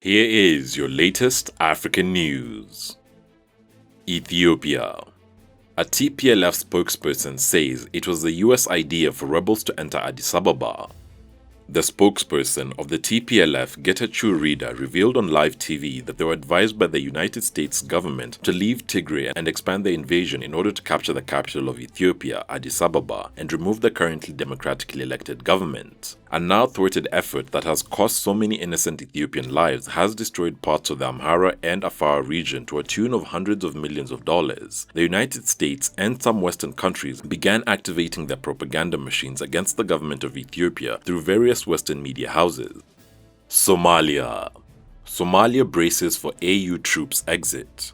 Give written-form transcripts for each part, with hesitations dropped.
Here is your latest African news. Ethiopia. A TPLF spokesperson says it was the US idea for rebels to enter Addis Ababa. The spokesperson of the TPLF, Getachew Reda, revealed on live TV that they were advised by the United States government to leave Tigray and expand the invasion in order to capture the capital of Ethiopia, Addis Ababa, and remove the currently democratically elected government. A now thwarted effort that has cost so many innocent Ethiopian lives has destroyed parts of the Amhara and Afar region to a tune of hundreds of millions of dollars. The United States and some Western countries began activating their propaganda machines against the government of Ethiopia through various Western media houses. Somalia. Somalia braces for AU troops exit.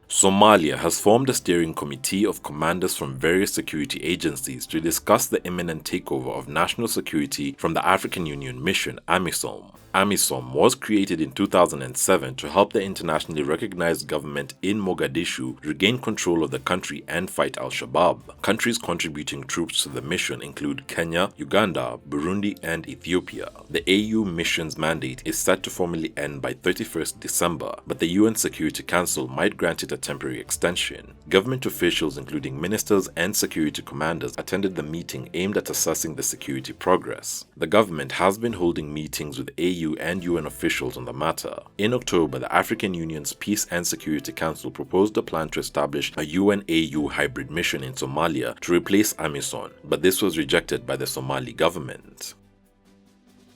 Somalia has formed a steering committee of commanders from various security agencies to discuss the imminent takeover of national security from the African Union mission, AMISOM. AMISOM was created in 2007 to help the internationally recognized government in Mogadishu regain control of the country and fight Al-Shabaab. Countries contributing troops to the mission include Kenya, Uganda, Burundi, and Ethiopia. The AU mission's mandate is set to formally end by 31st December, but the UN Security Council might grant it a temporary extension. Government officials, including ministers and security commanders, attended the meeting aimed at assessing the security progress. The government has been holding meetings with AU and UN officials on the matter. In October, the African Union's Peace and Security Council proposed a plan to establish a UN-AU hybrid mission in Somalia to replace AMISOM, but this was rejected by the Somali government.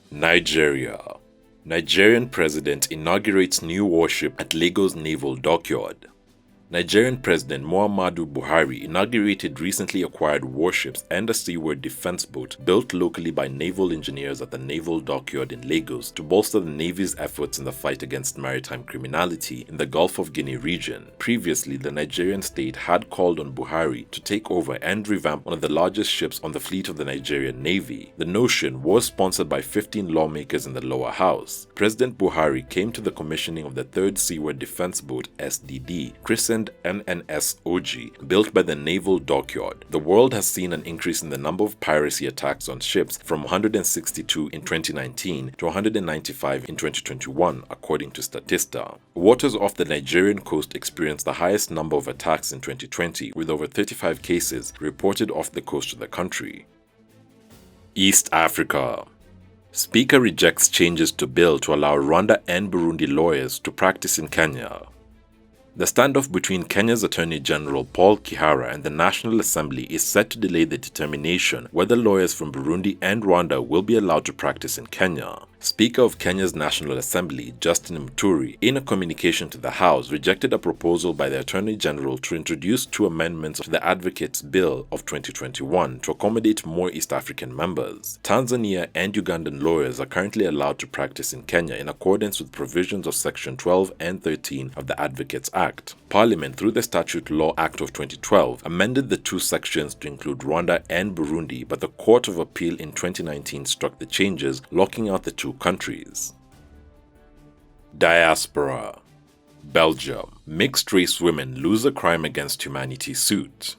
Nigeria. Nigerian President inaugurates new warship at Lagos naval dockyard. Nigerian President Muhammadu Buhari inaugurated recently acquired warships and a seaward defense boat built locally by naval engineers at the naval dockyard in Lagos to bolster the Navy's efforts in the fight against maritime criminality in the Gulf of Guinea region. Previously, the Nigerian state had called on Buhari to take over and revamp one of the largest ships on the fleet of the Nigerian Navy. The notion was sponsored by 15 lawmakers in the lower house. President Buhari came to the commissioning of the third seaward defense boat, SDD, christened NNSOG, built by the naval dockyard. The world has seen an increase in the number of piracy attacks on ships from 162 in 2019 to 195 in 2021, according to Statista. Waters off the Nigerian coast experienced the highest number of attacks in 2020, with over 35 cases reported off the coast of the country. East Africa. Speaker rejects changes to bill to allow Rwanda and Burundi lawyers to practice in Kenya. The standoff between Kenya's Attorney General Paul Kihara and the National Assembly is set to delay the determination whether lawyers from Burundi and Rwanda will be allowed to practice in Kenya. Speaker of Kenya's National Assembly, Justin Muturi, in a communication to the House, rejected a proposal by the Attorney General to introduce 2 amendments to the Advocates Bill of 2021 to accommodate more East African members. Tanzania and Ugandan lawyers are currently allowed to practice in Kenya in accordance with provisions of Section 12 and 13 of the Advocates Act. Parliament, through the Statute Law Act of 2012, amended the 2 sections to include Rwanda and Burundi, but the Court of Appeal in 2019 struck the changes, locking out the 2 countries. Diaspora. Belgium. Mixed-race women lose a crime against humanity suit.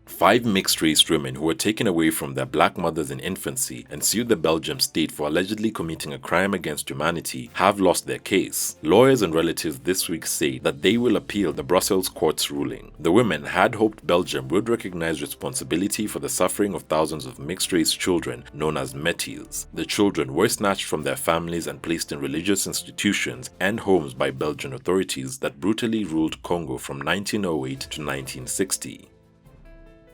5 mixed-race women who were taken away from their black mothers in infancy and sued the Belgium state for allegedly committing a crime against humanity have lost their case. Lawyers and relatives this week say that they will appeal the Brussels court's ruling. The women had hoped Belgium would recognize responsibility for the suffering of thousands of mixed-race children known as métis. The children were snatched from their families and placed in religious institutions and homes by Belgian authorities that brutally ruled Congo from 1908 to 1960.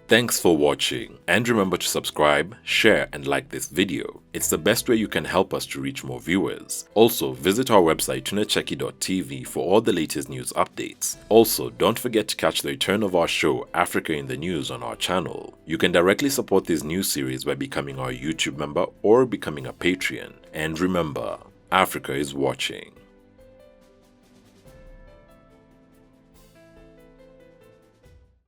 Thanks for watching, and remember to subscribe, share, and like this video. It's the best way you can help us to reach more viewers. Also, visit our website tunacheki.tv for all the latest news updates. Also, don't forget to catch the return of our show, Africa in the News, on our channel. You can directly support this news series by becoming our YouTube member or becoming a Patreon. And remember, Africa is watching.